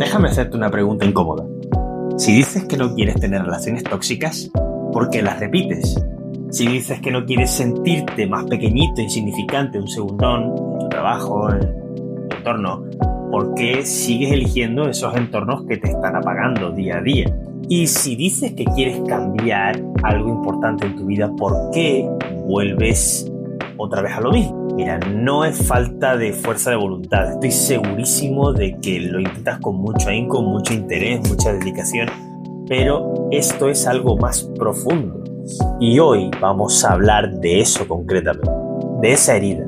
Déjame hacerte una pregunta incómoda. Si dices que no quieres tener relaciones tóxicas, ¿por qué las repites? Si dices que no quieres sentirte más pequeñito, insignificante, un segundón, en tu trabajo, en tu entorno, ¿por qué sigues eligiendo esos entornos que te están apagando día a día? Y si dices que quieres cambiar algo importante en tu vida, ¿por qué vuelves otra vez a lo mismo? Mira, no es falta de fuerza de voluntad. Estoy segurísimo de que lo intentas con mucho ahínco, mucho interés, mucha dedicación, pero esto es algo más profundo. Y hoy vamos a hablar de eso concretamente, de esa herida.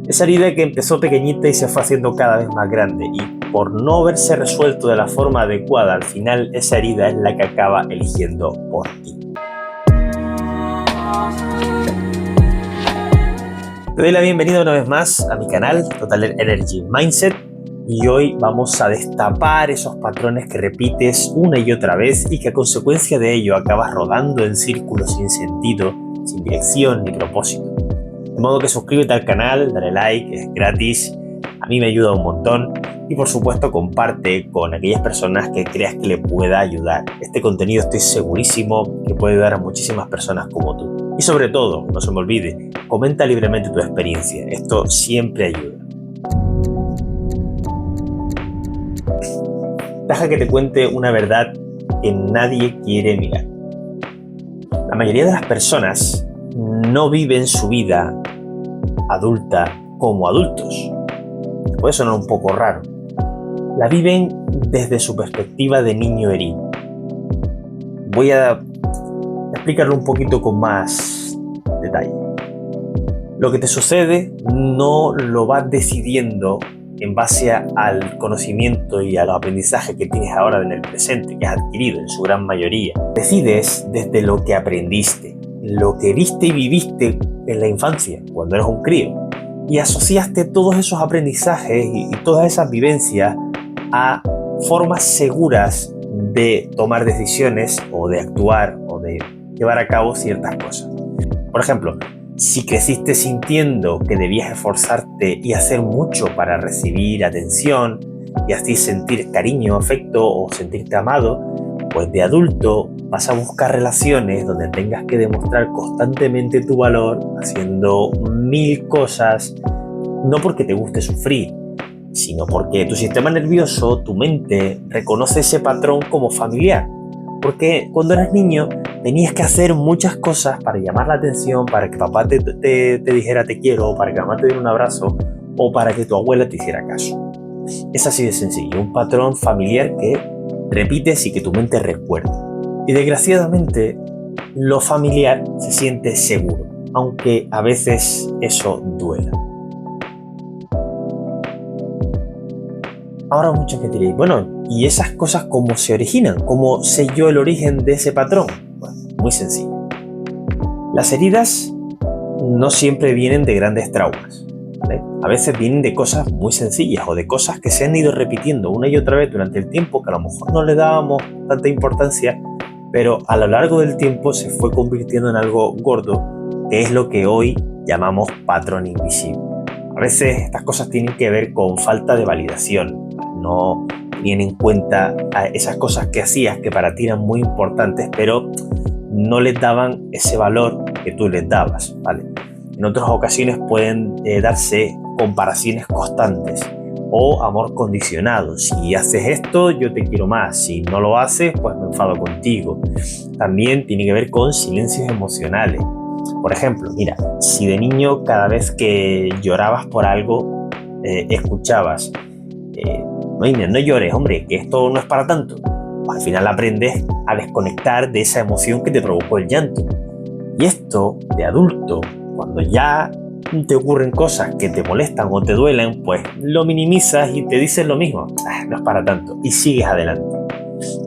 Esa herida que empezó pequeñita y se fue haciendo cada vez más grande, y por no haberse resuelto de la forma adecuada, al final esa herida es la que acaba eligiendo por ti. Te doy la bienvenida una vez más a mi canal Total Energy Mindset, y hoy vamos a destapar esos patrones que repites una y otra vez y que a consecuencia de ello acabas rodando en círculos sin sentido, sin dirección ni propósito. De modo que suscríbete al canal, dale like, es gratis, a mí me ayuda un montón, y por supuesto comparte con aquellas personas que creas que le pueda ayudar. Este contenido estoy segurísimo que puede ayudar a muchísimas personas como tú. Y sobre todo, no se me olvide, comenta libremente tu experiencia, esto siempre ayuda. Deja que te cuente una verdad que nadie quiere mirar. La mayoría de las personas no viven su vida adulta como adultos. Puede sonar un poco raro. La viven desde su perspectiva de niño herido. Voy a explicarlo un poquito con más detalle. Lo que te sucede no lo vas decidiendo en base al conocimiento y a los aprendizajes que tienes ahora en el presente, que has adquirido en su gran mayoría. Decides desde lo que aprendiste, lo que viste y viviste en la infancia, cuando eres un crío, y asociaste todos esos aprendizajes y todas esas vivencias a formas seguras de tomar decisiones o de actuar o de llevar a cabo ciertas cosas. Por ejemplo, si creciste sintiendo que debías esforzarte y hacer mucho para recibir atención y así sentir cariño, afecto o sentirte amado, pues de adulto vas a buscar relaciones donde tengas que demostrar constantemente tu valor haciendo 1000 cosas, no porque te guste sufrir, sino porque tu sistema nervioso, tu mente, reconoce ese patrón como familiar. Porque cuando eras niño tenías que hacer muchas cosas para llamar la atención, para que papá te dijera te quiero, para que mamá te diera un abrazo o para que tu abuela te hiciera caso. Es así de sencillo, un patrón familiar que repites y que tu mente recuerda. Y desgraciadamente lo familiar se siente seguro, aunque a veces eso duela. Ahora muchos que diréis, bueno, ¿y esas cosas cómo se originan? ¿Cómo sé yo el origen de ese patrón? Bueno, muy sencillo. Las heridas no siempre vienen de grandes traumas, ¿vale? A veces vienen de cosas muy sencillas o de cosas que se han ido repitiendo una y otra vez durante el tiempo, que a lo mejor no le dábamos tanta importancia, pero a lo largo del tiempo se fue convirtiendo en algo gordo, que es lo que hoy llamamos patrón invisible. A veces estas cosas tienen que ver con falta de validación. No tienen en cuenta a esas cosas que hacías que para ti eran muy importantes, pero no les daban ese valor que tú les dabas, ¿vale? En otras ocasiones pueden darse comparaciones constantes o amor condicionado. Si haces esto, yo te quiero más. Si no lo haces, pues me enfado contigo. También tiene que ver con silencios emocionales. Por ejemplo, mira, si de niño cada vez que llorabas por algo, escuchabas no llores, hombre, que esto no es para tanto. Al final aprendes a desconectar de esa emoción que te provocó el llanto. Y esto, de adulto, cuando ya te ocurren cosas que te molestan o te duelen, pues lo minimizas y te dices lo mismo. No es para tanto. Y sigues adelante.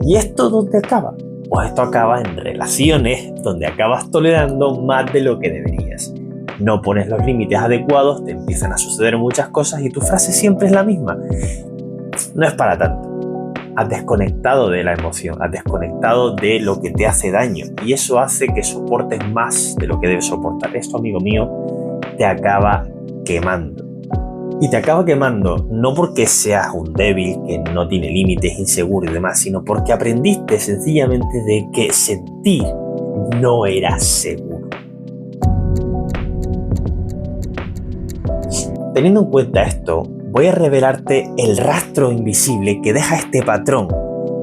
¿Y esto dónde acaba? Pues esto acaba en relaciones donde acabas tolerando más de lo que deberías. No pones los límites adecuados, te empiezan a suceder muchas cosas y tu frase siempre es la misma. No es para tanto. Has desconectado de la emoción, has desconectado de lo que te hace daño, y eso hace que soportes más de lo que debes soportar. Esto, amigo mío, te acaba quemando. Y te acaba quemando, no porque seas un débil, que no tiene límites, inseguro y demás, sino porque aprendiste sencillamente de que sentir no era seguro. Teniendo en cuenta esto, voy a revelarte el rastro invisible que deja este patrón.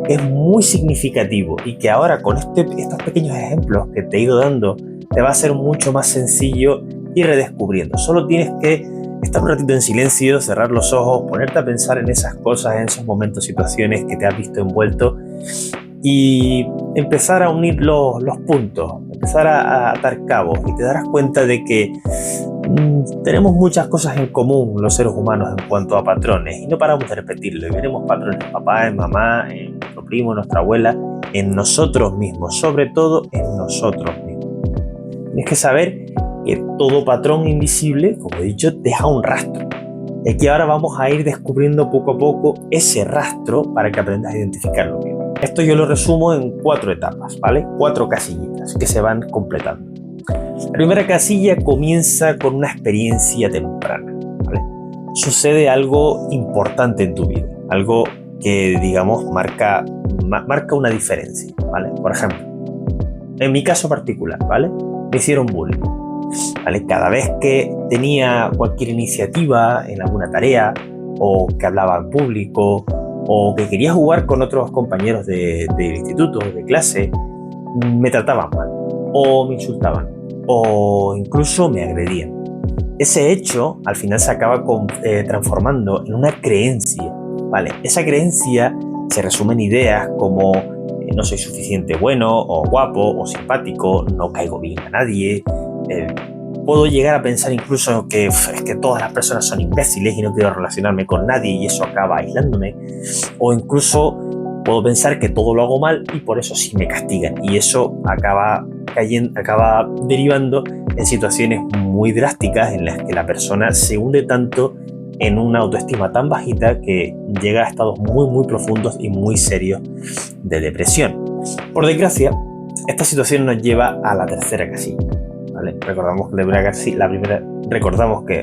Es muy significativo y que ahora con estos pequeños ejemplos que te he ido dando, te va a ser mucho más sencillo ir redescubriendo. Solo tienes que estar un ratito en silencio, cerrar los ojos, ponerte a pensar en esas cosas, en esos momentos, situaciones que te has visto envuelto y empezar a unir los puntos, empezar a atar cabos, y te darás cuenta de que tenemos muchas cosas en común los seres humanos en cuanto a patrones y no paramos de repetirlo, y veremos patrones en papá, en mamá, en nuestro primo, en nuestra abuela, en nosotros mismos, sobre todo en nosotros mismos. Tienes que saber que todo patrón invisible, como he dicho, deja un rastro. Y aquí ahora vamos a ir descubriendo poco a poco ese rastro para que aprendas a identificarlo bien. Esto yo lo resumo en 4 etapas, ¿vale? 4 casillitas que se van completando. La primera casilla comienza con una experiencia temprana, ¿vale? Sucede algo importante en tu vida, algo que, digamos, marca una diferencia, ¿vale? Por ejemplo, en mi caso particular, ¿vale? Me hicieron bullying, ¿vale? Cada vez que tenía cualquier iniciativa en alguna tarea, o que hablaba en público, o que quería jugar con otros compañeros del instituto, de clase, me trataban mal, o me insultaban, o incluso me agredían. Ese hecho al final se acaba transformando en una creencia, ¿vale? Esa creencia se resume en ideas como no soy suficiente bueno, o guapo, o simpático, no caigo bien a nadie. Puedo llegar a pensar incluso que es que todas las personas son imbéciles y no quiero relacionarme con nadie y eso acaba aislándome. O incluso puedo pensar que todo lo hago mal y por eso sí me castigan, y eso acaba derivando en situaciones muy drásticas en las que la persona se hunde tanto en una autoestima tan bajita que llega a estados muy muy profundos y muy serios de depresión. Por desgracia, esta situación nos lleva a la tercera casilla, ¿vale? Recordamos que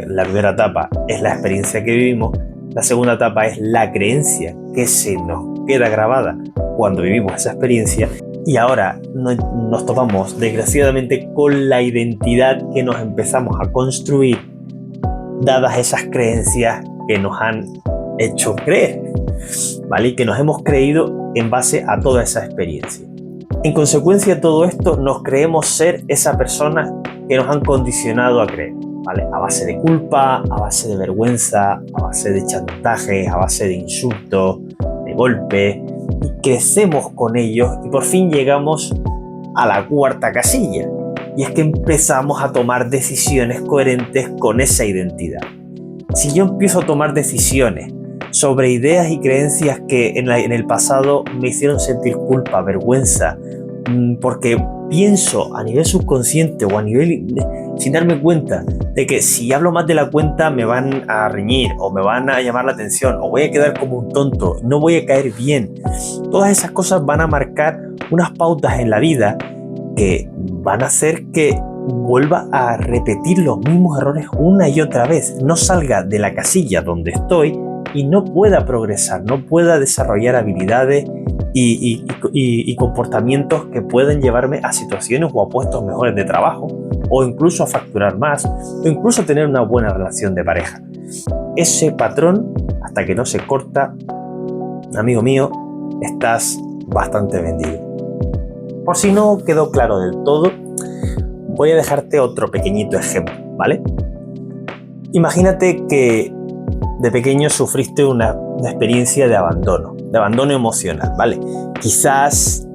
la primera etapa es la experiencia que vivimos, la segunda etapa es la creencia que se nos queda grabada cuando vivimos esa experiencia, y ahora nos topamos desgraciadamente con la identidad que nos empezamos a construir dadas esas creencias que nos han hecho creer, ¿vale? Y que nos hemos creído en base a toda esa experiencia. En consecuencia de todo esto, nos creemos ser esa persona que nos han condicionado a creer, ¿vale? A base de culpa, a base de vergüenza, a base de chantajes, a base de insultos, de golpes, y crecemos con ellos y por fin llegamos a la cuarta casilla. Y es que empezamos a tomar decisiones coherentes con esa identidad. Si yo empiezo a tomar decisiones sobre ideas y creencias que en el pasado me hicieron sentir culpa, vergüenza, porque pienso a nivel subconsciente o a nivel sin darme cuenta de que si hablo más de la cuenta me van a reñir o me van a llamar la atención o voy a quedar como un tonto, no voy a caer bien. Todas esas cosas van a marcar unas pautas en la vida que van a hacer que vuelva a repetir los mismos errores una y otra vez, no salga de la casilla donde estoy y no pueda progresar, no pueda desarrollar habilidades y comportamientos que pueden llevarme a situaciones o a puestos mejores de trabajo, o incluso a facturar más, o incluso a tener una buena relación de pareja. Ese patrón, hasta que no se corta, amigo mío, estás bastante vendido. Por si no quedó claro del todo, voy a dejarte otro pequeñito ejemplo, ¿vale? Imagínate que de pequeño sufriste una experiencia de abandono emocional, ¿vale? Quizás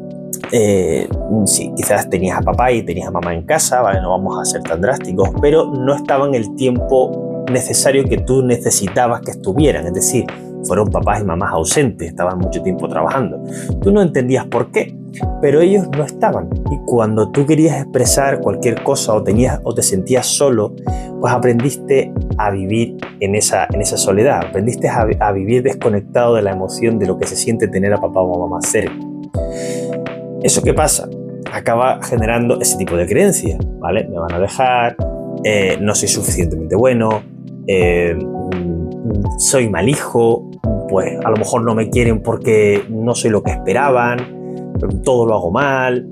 tenías a papá y tenías a mamá en casa, ¿vale? No vamos a ser tan drásticos, pero no estaban el tiempo necesario que tú necesitabas que estuvieran, es decir, fueron papás y mamás ausentes, estaban mucho tiempo trabajando. Tú no entendías por qué, pero ellos no estaban. Y cuando tú querías expresar cualquier cosa o te sentías solo, pues aprendiste a vivir en esa soledad, aprendiste a vivir desconectado de la emoción de lo que se siente tener a papá o a mamá cerca. ¿Eso qué pasa? Acaba generando ese tipo de creencias, ¿vale? Me van a dejar, no soy suficientemente bueno, soy mal hijo, pues a lo mejor no me quieren porque no soy lo que esperaban, todo lo hago mal.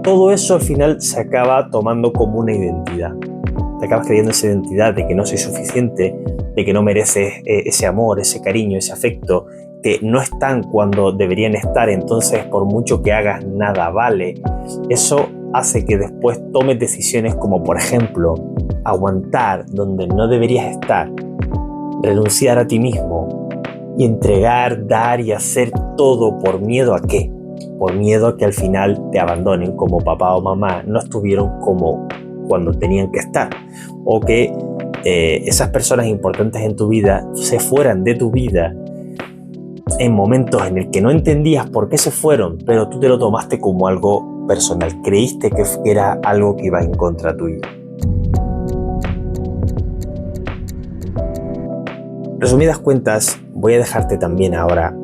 Todo eso al final se acaba tomando como una identidad. Te acabas creyendo esa identidad de que no soy suficiente, de que no mereces ese amor, ese cariño, ese afecto, que no están cuando deberían estar, entonces por mucho que hagas nada vale. Eso hace que después tomes decisiones como, por ejemplo, aguantar donde no deberías estar, renunciar a ti mismo y entregar, dar y hacer todo por miedo ¿a qué? Por miedo a que al final te abandonen, como papá o mamá no estuvieron como cuando tenían que estar, o que esas personas importantes en tu vida se fueran de tu vida en momentos en el que no entendías por qué se fueron, pero tú te lo tomaste como algo personal, creíste que era algo que iba en contra tuyo. Resumidas cuentas, voy a dejarte también ahora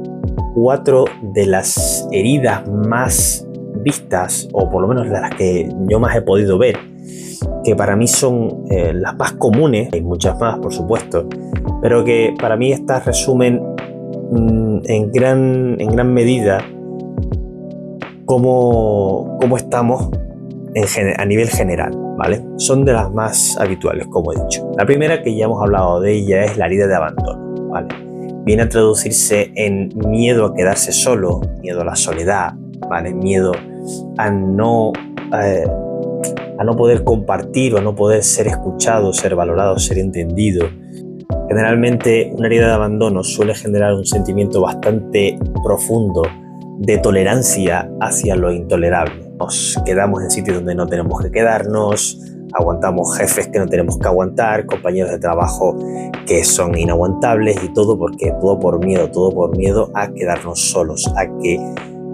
4 de las heridas más vistas, o por lo menos las que yo más he podido ver, que para mí son las más comunes, hay muchas más por supuesto, pero que para mí estas resumen en gran medida cómo estamos a nivel general, ¿vale? Son de las más habituales, como he dicho. La primera, que ya hemos hablado de ella, es la herida de abandono, ¿vale? Viene a traducirse en miedo a quedarse solo, miedo a la soledad, ¿vale? Miedo a no poder compartir o a no poder ser escuchado, ser valorado, ser entendido. Generalmente una herida de abandono suele generar un sentimiento bastante profundo de tolerancia hacia lo intolerable. Nos quedamos en sitios donde no tenemos que quedarnos, aguantamos jefes que no tenemos que aguantar, compañeros de trabajo que son inaguantables y todo por miedo a quedarnos solos, a que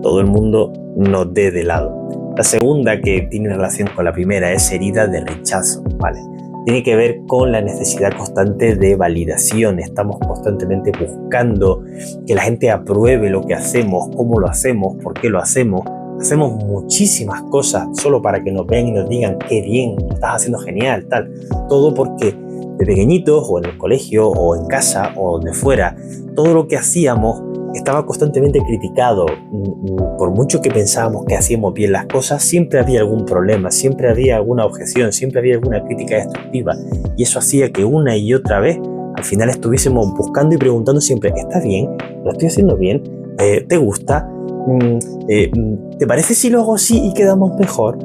todo el mundo nos dé de lado. La segunda, que tiene relación con la primera, es herida de rechazo, ¿vale? Tiene que ver con la necesidad constante de validación. Estamos constantemente buscando que la gente apruebe lo que hacemos, cómo lo hacemos, por qué lo hacemos. Hacemos muchísimas cosas solo para que nos vean y nos digan qué bien, lo estás haciendo genial, tal. Todo porque de pequeñitos, o en el colegio, o en casa, o donde fuera, todo lo que hacíamos estaba constantemente criticado. Por mucho que pensábamos que hacíamos bien las cosas, siempre había algún problema, siempre había alguna objeción, siempre había alguna crítica destructiva, y eso hacía que una y otra vez al final estuviésemos buscando y preguntando siempre: ¿está bien? ¿Lo estoy haciendo bien? ¿Te gusta? ¿Te parece si lo hago así y quedamos mejor?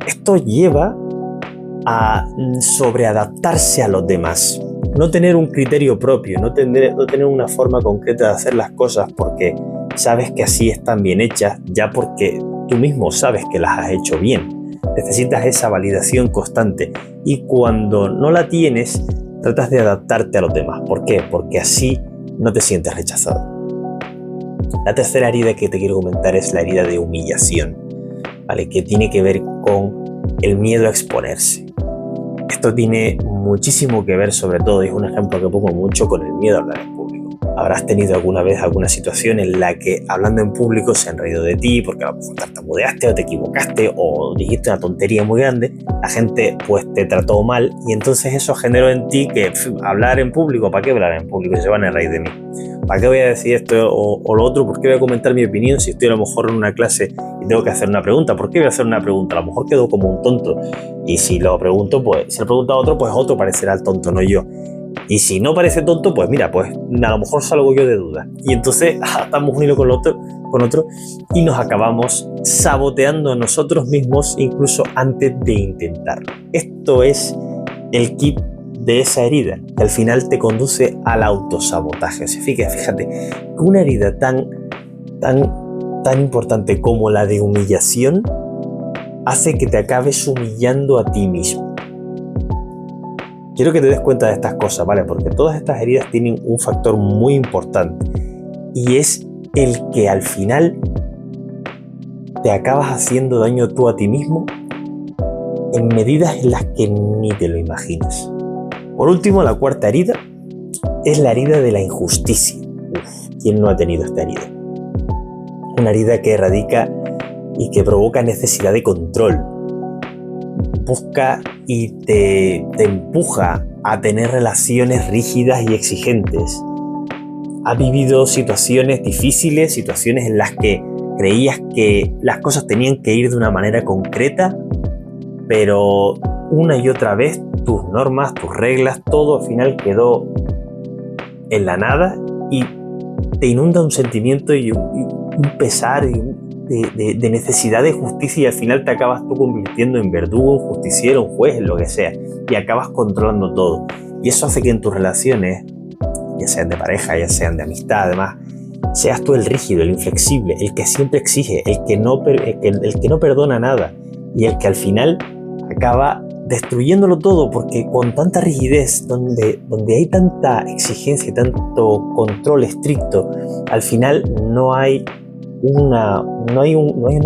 Esto lleva a sobreadaptarse a los demás, no tener un criterio propio, no tener una forma concreta de hacer las cosas porque sabes que así están bien hechas, ya porque tú mismo sabes que las has hecho bien. Necesitas esa validación constante, y cuando no la tienes, tratas de adaptarte a los demás. ¿Por qué? Porque así no te sientes rechazado. La tercera herida que te quiero comentar es la herida de humillación, ¿vale? Que tiene que ver con el miedo a exponerse. Esto tiene muchísimo que ver, sobre todo, y es un ejemplo que pongo mucho, con el miedo a hablar en público. Habrás tenido alguna vez alguna situación en la que hablando en público se han reído de ti porque a lo mejor tartamudeaste o te equivocaste o dijiste una tontería muy grande, la gente pues te trató mal, y entonces eso generó en ti que hablar en público, ¿para qué hablar en público si se van a reír de mí? ¿Para qué voy a decir esto o lo otro? ¿Por qué voy a comentar mi opinión si estoy a lo mejor en una clase y tengo que hacer una pregunta? ¿Por qué voy a hacer una pregunta? A lo mejor quedo como un tonto, y si lo pregunto, pues si lo pregunta a otro, pues otro parecerá el tonto, no yo. Y si no parece tonto, pues mira, pues a lo mejor salgo yo de duda. Y entonces estamos un hilo con otro y nos acabamos saboteando a nosotros mismos incluso antes de intentarlo. Esto es el kit de esa herida, que al final te conduce al autosabotaje. O sea, fíjate, una herida tan importante como la de humillación hace que te acabes humillando a ti mismo. Quiero que te des cuenta de estas cosas, ¿vale? Porque todas estas heridas tienen un factor muy importante, y es el que al final te acabas haciendo daño tú a ti mismo en medidas en las que ni te lo imaginas. Por último, la cuarta herida es la herida de la injusticia. ¿Quién no ha tenido esta herida? Una herida que radica y que provoca necesidad de control. Busca y te empuja a tener relaciones rígidas y exigentes. Has vivido situaciones difíciles, situaciones en las que creías que las cosas tenían que ir de una manera concreta, pero una y otra vez tus normas, tus reglas, todo al final quedó en la nada y te inunda un sentimiento y un pesar de necesidad de justicia, y al final te acabas tú convirtiendo en verdugo, en justiciero, en juez, en lo que sea, y acabas controlando todo. Y eso hace que en tus relaciones, ya sean de pareja, ya sean de amistad, además, seas tú el rígido, el inflexible, el que siempre exige, el que no perdona nada, y el que al final acaba destruyéndolo todo, porque con tanta rigidez, donde hay tanta exigencia y tanto control estricto, al final no hay una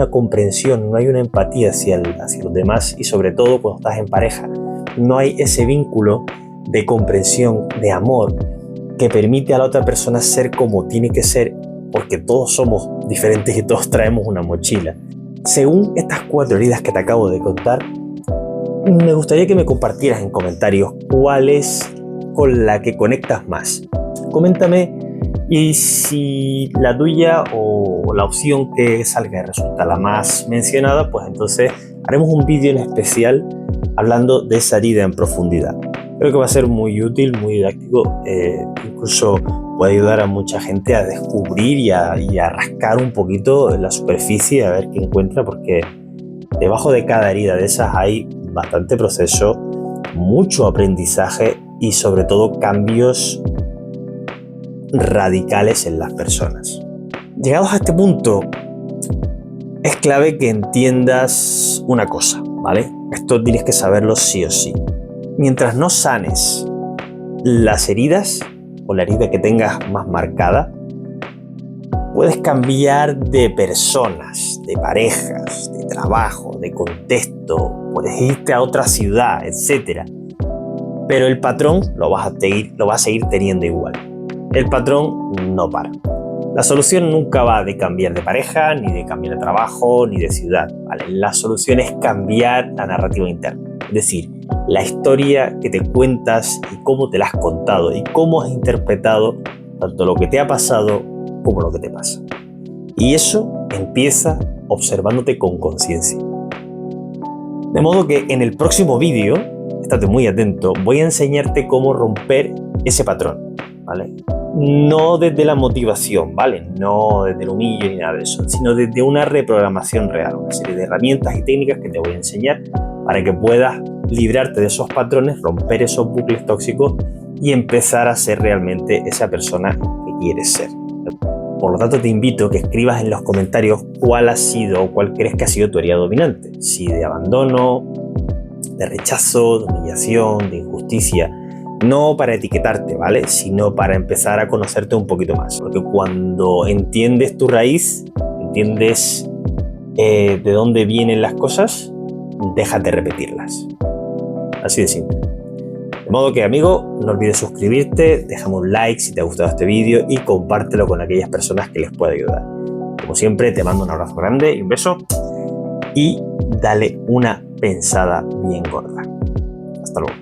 comprensión, no hay una empatía hacia los demás, y sobre todo cuando estás en pareja, no hay ese vínculo de comprensión, de amor, que permite a la otra persona ser como tiene que ser, porque todos somos diferentes y todos traemos una mochila. Según estas 4 heridas que te acabo de contar, me gustaría que me compartieras en comentarios cuál es con la que conectas más. Coméntame, y si la tuya o la opción que salga resulta la más mencionada, pues entonces haremos un vídeo en especial hablando de esa herida en profundidad. Creo que va a ser muy útil, muy didáctico, incluso puede ayudar a mucha gente a descubrir y a rascar un poquito en la superficie, a ver qué encuentra, porque debajo de cada herida de esas hay bastante proceso, mucho aprendizaje y sobre todo cambios radicales en las personas. Llegados a este punto, es clave que entiendas una cosa, ¿vale? Esto tienes que saberlo sí o sí. Mientras no sanes las heridas o la herida que tengas más marcada, puedes cambiar de personas, de parejas, de trabajo, de contexto, puedes irte a otra ciudad, etc. Pero el patrón lo vas a seguir teniendo igual. El patrón no para. La solución nunca va de cambiar de pareja, ni de cambiar de trabajo, ni de ciudad, ¿vale? La solución es cambiar la narrativa interna. Es decir, la historia que te cuentas y cómo te la has contado y cómo has interpretado tanto lo que te ha pasado como lo que te pasa. Y eso empieza observándote con conciencia. De modo que en el próximo vídeo, estate muy atento, voy a enseñarte cómo romper ese patrón, ¿vale? No desde la motivación, ¿vale? No desde el humillo ni nada de eso, sino desde una reprogramación real, una serie de herramientas y técnicas que te voy a enseñar para que puedas librarte de esos patrones, romper esos bucles tóxicos y empezar a ser realmente esa persona que quieres ser. Por lo tanto, te invito a que escribas en los comentarios cuál ha sido o cuál crees que ha sido tu herida dominante. Si de abandono, de rechazo, de humillación, de injusticia. No para etiquetarte, ¿vale? Sino para empezar a conocerte un poquito más. Porque cuando entiendes tu raíz, entiendes de dónde vienen las cosas, dejas de repetirlas. Así de simple. De modo que, amigo, no olvides suscribirte, déjame un like si te ha gustado este vídeo y compártelo con aquellas personas que les pueda ayudar. Como siempre, te mando un abrazo grande y un beso, y dale una pensada bien gorda. Hasta luego.